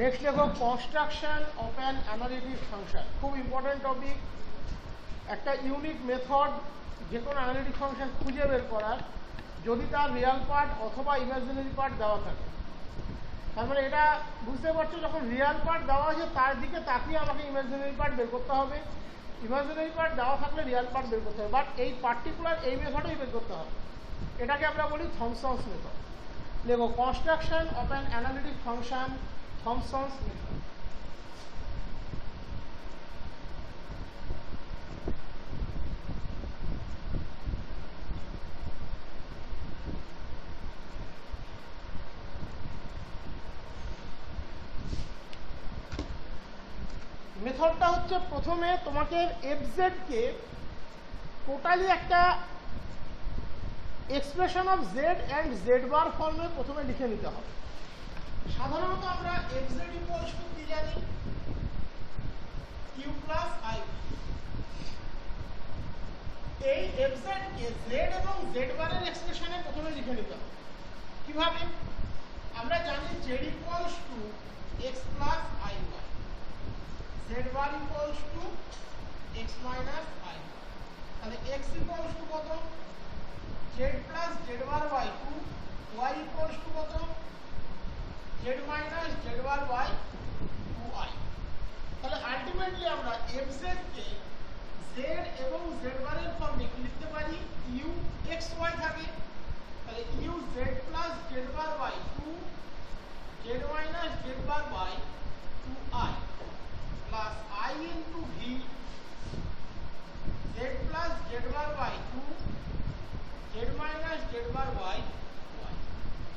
Next লেখো construction of an analytic function, খুব important topic. একটা ইউনিক মেথড যে কোনো অ্যানালিটিক ফাংশন খুঁজে বের করার, যদি তার রিয়াল পার্ট অথবা ইমাজিনারি পার্ট দেওয়া থাকে। তার মানে এটা বুঝতে পারছো, যখন রিয়াল পার্ট দেওয়া আছে তার দিকে তাকিয়ে আমাকে ইমাজিনারি পার্ট বের করতে হবে, ইমাজিনারি পার্ট দেওয়া থাকলে রিয়াল পার্ট বের করতে হবে, বাট এই পার্টিকুলার এই মেথডেই বের করতে হবে। এটাকে আমরা বলি থমসনস মেথড। দেখো construction of an analytic function, Thomson's method. মেথডটা হচ্ছে, প্রথমে তোমাকে এফজেড কে টোটালি একটা expression of Z and Z bar ফর্মে প্রথমে লিখে নিতে হবে। সাধারণত আমরা এফজেড ইকুয়ালস টু কি জানি, কিউ প্লাস আই। এই এফজেড কে জেড এবং জেড বারের এক্সপ্রেশনে প্রথমে লিখে নিতে হবে। কিভাবে? আমরা জানি Z equals to X plus I Y, Z bar equals to X minus I. তাহলে এক্স ইকুয়ালস টু কত? Z plus Z bar by two, Y equals to কত? Z minus Z bar by two I. তাহলে ultimately আমরা F Z কে Z এবং Z বারের ফর্মে লিখতে পারি ইউ এক্স ওয়াই থাকে। তাহলে U Z plus Z bar by two, Z minus Z bar by two I plus I into V Z plus Z bar by two, Z minus Z bar by Y.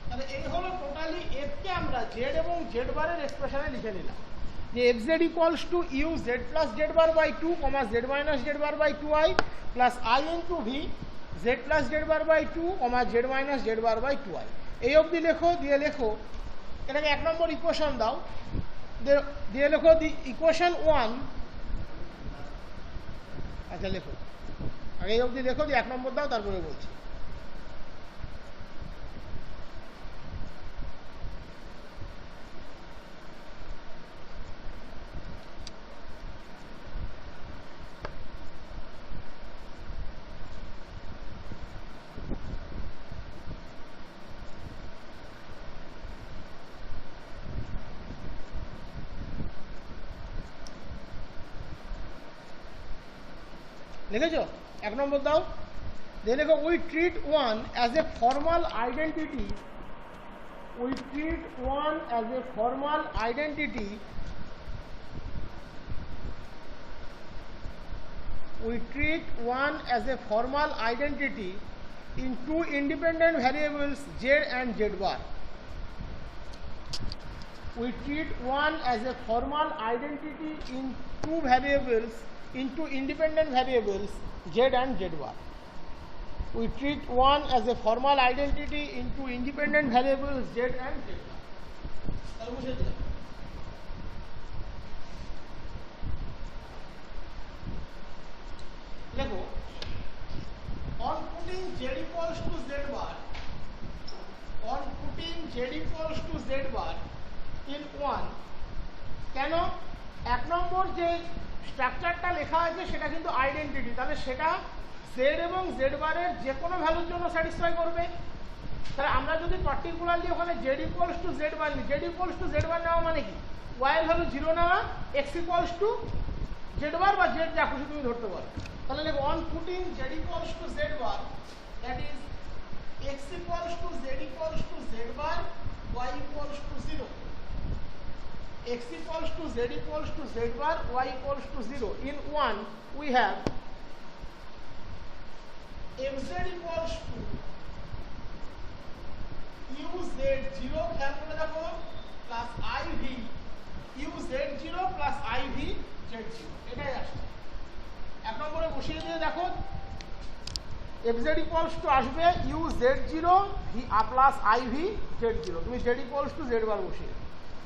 তাহলে এই হলো totally F কে আমরা Z এবং Z বারের এক্সপ্রেশনে লিখে নিলাম, যে F Z equals to U Z plus Z bar by two comma Z minus Z bar by two I plus I into V Z plus Z bar by two comma Z minus Z bar by two I. এই অবধি লেখো, দিয়ে লেখো এটাকে এক নম্বর equation দাও, দিয়ে লেখো দি ইকুয়েশন ওয়ান। আচ্ছা লেখো, আগে এই অবধি লেখো, দিয়ে এক নম্বর দাও, তারপরে বলছি। লিখেছো? এক নম্বর দাও, দিয়ে লেখো we treat one as a formal identity, we treat one as a formal identity, we treat one as a formal identity in two independent variables z and z bar. We treat one as a formal identity in two variables, in two independent variables z and z bar. We treat one as a formal identity in two independent variables z and z bar. তাহলে বুঝে দিলাম। দেখো, on putting z equals to z bar, on putting z equals to z bar in 1, কেন? এক নম্বর যে স্ট্রাকচারটা লেখা আছে সেটা কিন্তু আইডেন্টিটি, তাহলে সেটা z এবং z বারের যে কোনো ভ্যালুর জন্য স্যাটিসফাই করবে। তাহলে আমরা যদি পার্টিকুলারলি ওখানে z ইকুয়ালস টু z বার নিই, z ইকুয়ালস টু z বার নেওয়া মানে কি? y এর ভ্যালু 0 নেওয়া, x ইকুয়ালস টু z বার বা z যা খুশি তুমি ধরতে পারো। তাহলে লেখো on putting z equals to z bar, that is x equals to z equals to z bar, y equals to 0, x equals to z equals to z bar, y equals to 0. In 1 we have fz equals to uz0 খেয়াল করে দেখো plus iv uz0 plus iv z0, এটাই আসছে। এক নম্বরে বসিয়ে দিয়ে দেখো fz equals to আসবে uz0 প্লাস iv z0, তুমি z equals to z বার বসিয়ে,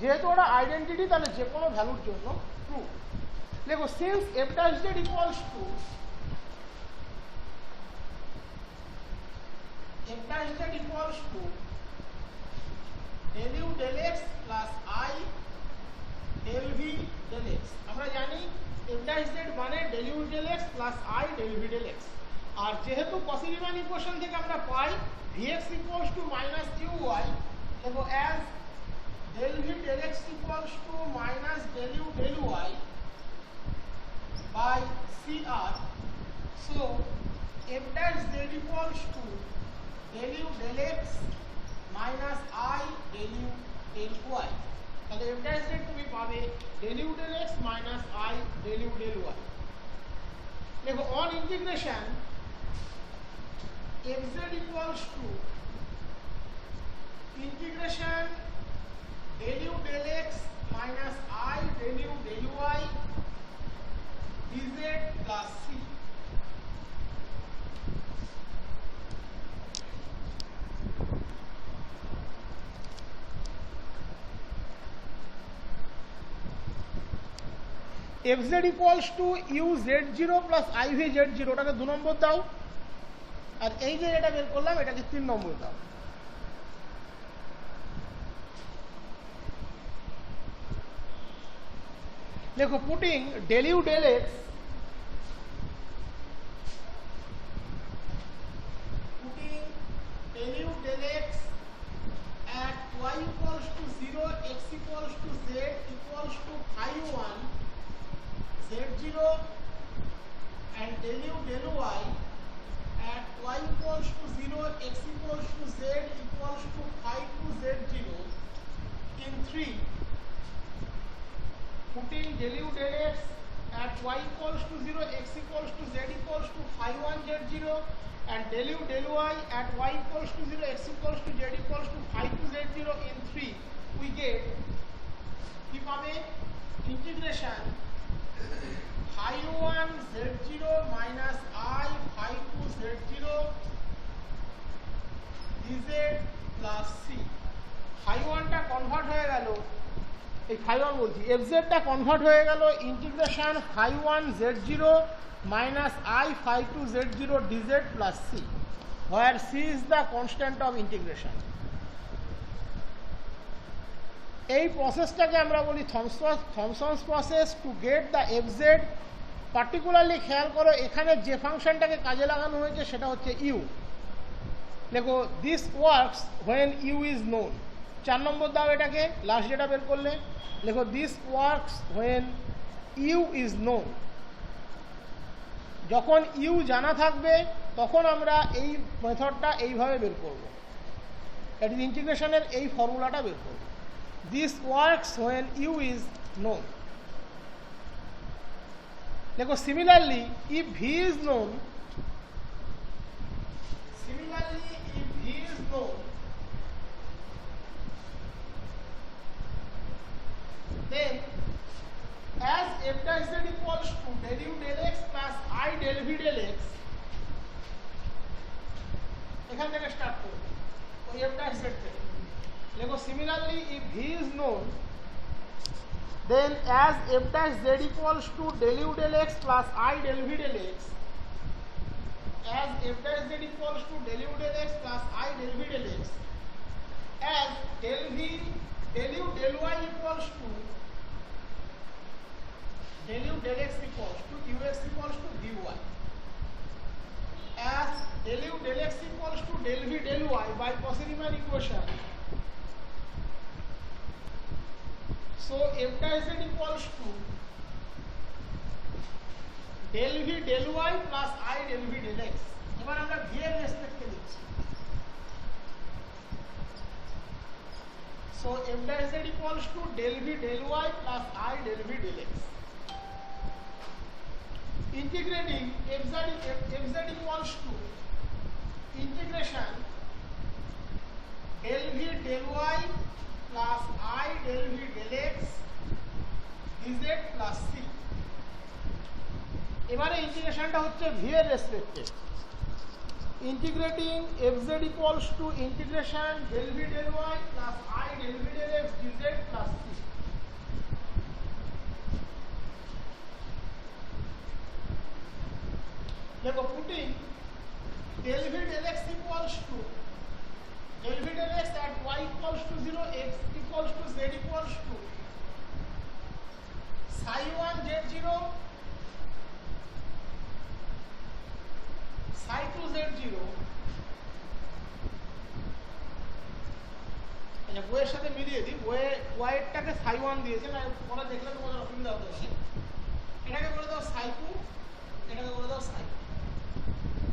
যেহেতু ওটা আইডেন্টিটি তাহলে যে কোনো ভ্যালুর জন্য ট্রু। দেখো since f dash z equals to del u del x plus I X. আমরা জানি এফ ড্যাশ জেড মানে del you del X plus I del V del X. আর যেহেতু কসি-রিমান ইকুয়েশন থেকে আমরা পাই vx equals to minus U Y, দেখো as del v del x equals to minus del u del y by CR. So f dash z equals to del u del x minus I del u del y. তাহলে f dash z তুমি পাবে del u del x minus I del u del y। দেখো on integration fz equals to integration del u del x minus I del u del y dz plus c। fz equals to u z0 plus iv z0, ওটাকে 2 নম্বর দাও, আর এই যে এটা বের করলাম এটাকে 3 নম্বর দাও। देखो putting del u del x at y equals to 0 x equals to z equals to phi 1 z0 and del u del y at y equals to 0 x equals to z equals to phi 2 z0 in 3, putting del u del x at y equals to 0 x equals to z equals to phi 1 z0 and del u del y at y equals to 0 x equals to z equals to phi 2 z0 in 3, we get কি পাবে integration phi 1 z0 minus I phi 2 z0 dz plus c। phi 1 টা convert হয়ে গেল, এই phi 1 বলছি fz টা convert হয়ে গেল integration phi 1 z0 minus I phi 2 z0 dz plus c, where c is the constant of integration। এই প্রসেসটাকে আমরা বলি Thomson's process to get the fz। Particularly খেয়াল করো এখানে যে ফাংশনটাকে কাজে লাগানো হয়েছে সেটা হচ্ছে ইউ। দেখো this works when u is known, 4 number দাও এটাকে, লাস্ট যেটা বের করলে দেখো this works when u is known. যখন ইউ জানা থাকবে তখন আমরা এই মেথডটা এইভাবে বের করব, দ্যাট ইজ ইন্টিগ্রেশনের এই ফর্মুলাটা বের করব। This works when u is known. देखो similarly if v is known, then as f dash z equals to del u del x plus I del v del x, এখান থেকে স্টার্ট করব ওই f dash z থেকে। দেখো similarly if v is known, then as f dash z equals to del u del x plus I del v del x, as f dash z equals to del u del x plus I del v del x, as del v del u del y equals to del u del x equals to ux equals to dy, as del u del x equals to del v del y by Cauchy-Riemann equation. So f dash z equals to del v del y plus I del v del x। এবার আমরা v এর রেসপেক্টে লিখছি। So f dash z equals to del v del y plus I del v del x। Integrating fz equals to integration del v del y plus I del v del x dz plus c। এবারে ইন্টিগ্রেশনটা হচ্ছে v এর রেসপেক্টে। Integrating fz equals to integration del v del y plus I del v del x dz plus c। देखो putting del v del x equals to del v del x at y equals to 0 x equals to z equals to psi psi1 z0 psi2 z0 এটা বইয়ের সাথে মিলিয়ে দিই, বইয়ে ওয়াইটাকে psi1 দিয়েছে না, পরে দেখলে তোমাদের অসুবিধা হতে পারে। এটাকে করে দাও psi2, এটাকে করে দাও psi,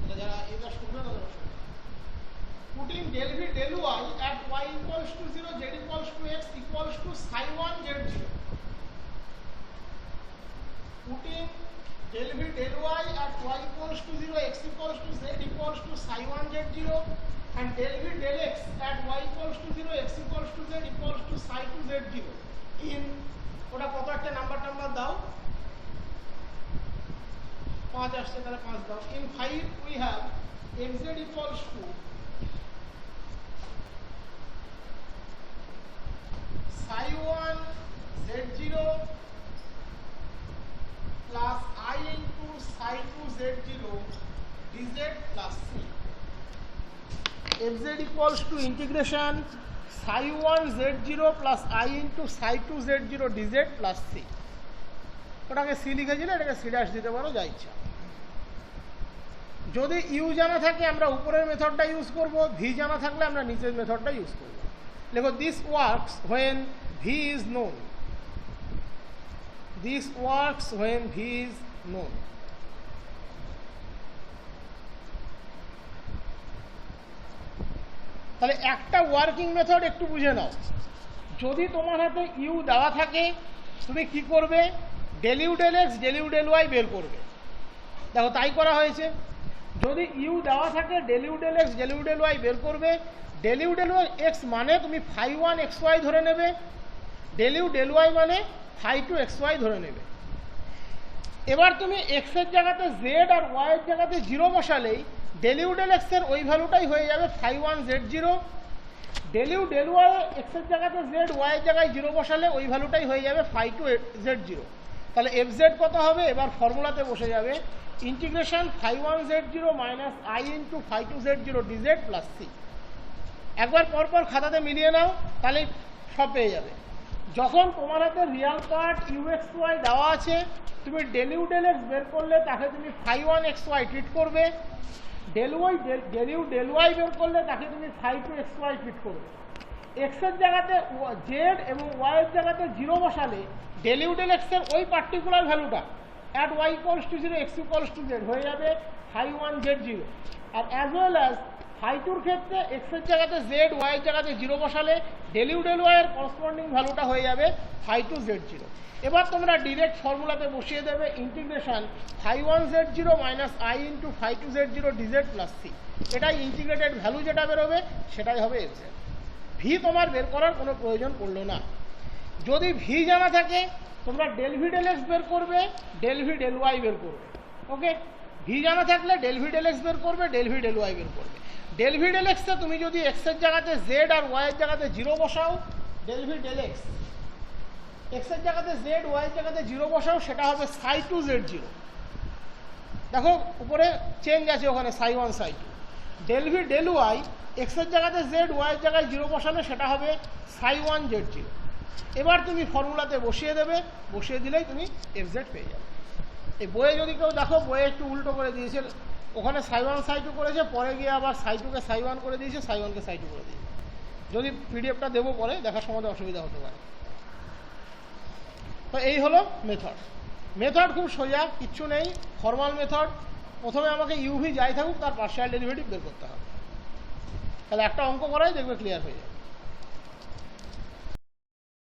এটা যারা এটা শুনবে তাদের অসুবিধা। Putting del v del y at y equals to 0, z equals to x equals to psi1 z0. Putting del v del y at y equals to 0, x equals to z equals to psi1 z0, and del v del x at y equals to 0, x equals to z equals to psi2 z0. In ওটা কত একটা number দাও, 5 আসছে, তাহলে 5 দাও। In 5 we have mz equals to psi1 z0 plus I into psi2 z0 dz plus c. fz equals to integration psi1 z0 plus I into psi2 z0 dz plus c. ওটাকে c লিখেছিল, এটাকে c dash দিতে পারো, যা ইচ্ছা। যদি you জানা থাকে আমরা উপরের মেথডটা ইউজ করব, ভি জানা থাকলে আমরা নিচের মেথডটা ইউজ করব। দেখো, this works when v is known. This works when v is known. তাহলে একটা ওয়ার্কিং মেথড একটু বুঝে নাও। যদি তোমার হাতে ইউ দেওয়া থাকে তুমি কি করবে, del you del x del you del y বের করবে। দেখো তাই করা হয়েছে। যদি ইউ দেওয়া থাকে del you del x del you del y বের করবে। Del you del y x মানে তুমি phi1 xy ধরে নেবে, ডেল ইউ ডেল ওয়াই মানে phi2 xy ধরে নেবে। এবার তুমি এক্স এর জায়গাতে জেড আর ওয়াই এর জায়গাতে 0 বসালেই ডেল ইউ ডেল এক্স এর ওই ভ্যালুটাই হয়ে যাবে phi1 z0। Del you del y x এর জায়গাতে জেড ওয়াই এর জায়গায় 0 বসালে ওই ভ্যালুটাই হয়ে যাবে phi2 z0। তাহলে fz কত হবে, এবার ফর্মুলাতে বসে যাবে integration phi1 z0 minus I into phi2 z0 dz plus c। একবার পরপর খাতাতে মিলিয়ে নাও, তাহলে সব পেয়ে যাবে। যখন তোমার হাতে রিয়াল পার্ট uxy দেওয়া আছে, তুমি ডেল ইউ ডেল এক্স বের করলে তাকে তুমি phi1 xy ট্রিট করবে। ডেল ইউ ডেল ওয়াই বের করলে তাকে তুমি phi2 xy ট্রিট করবে। এক্স এর জায়গাতে জেড এবং ওয়াই এর জায়গাতে 0 বসালে ডেল ইউ ডেল এক্স এর ওই পার্টিকুলার ভ্যালুটা at y equals to 0 x equals to z হয়ে যাবে phi1 z0। আর অ্যাজ ওয়েল অ্যাজ phi2 ক্ষেত্রে এক্স এর জায়গাতে জেড ওয়াই এর জায়গাতে 0 বসালে ডেল ইউ ডেল ওয়াই এর করসপন্ডিং ভ্যালুটা হয়ে যাবে phi2 z0। এবার তোমরা ডিরেক্ট ফর্মুলাতে বসিয়ে দেবে integration phi1 z0 minus I into phi2 z0 dz plus c। এটাই ইন্টিগ্রেটেড ভ্যালু যেটা বেরোবে সেটাই হবে fz। ভি তোমার বের করার কোনো প্রয়োজন পড়লো না। যদি ভি জানা থাকে তোমরা ডেল ভি ডেল এক্স বের করবে, ডেল ভি ডেল ওয়াই বের করবে। ওকে, ভি জানা থাকলে ডেল ভি ডেল এক্স বের করবে, ডেল ভি ডেল ওয়াই বের করবে। ডেল ভি ডেল এক্সে তুমি যদি এক্স এর জায়গাতে জেড আর ওয়াই এর জায়গাতে 0 বসাও, del V del x x এর জায়গাতে জেড ওয়াই এর জায়গাতে 0 বসাও, সেটা হবে psi2 z0। দেখো উপরে চেঞ্জ আছে, ওখানে psi1 psi2। Del V del y x এর জায়গাতে জেড ওয়াই এর জায়গায় 0 বসালে সেটা হবে psi1 z0। এবার তুমি ফর্মুলাতে বসিয়ে দেবে, বসিয়ে দিলেই তুমি fz পেয়ে যাবে। এই বইয়ে যদি কেউ দেখো, বইয়ে একটু উল্টো করে দিয়েছে, ওখানে psi1 psi2 করেছে, পরে গিয়ে আবার psi2কে psi1 করে দিয়েছে, psi1কে psi2 করে দিয়েছে। যদি পিডিএফটা দেবো পরে, দেখার সময় অসুবিধা হতে পারে। তো এই হলো মেথড। মেথড খুব সোজা, কিচ্ছু নেই, ফর্মাল মেথড। প্রথমে আমাকে ইউভি যাই থাকুক তার পার্শিয়াল ডেরিভেটিভ বের করতে হবে। তাহলে একটা অঙ্ক করাই দেখবে ক্লিয়ার হয়ে যাবে।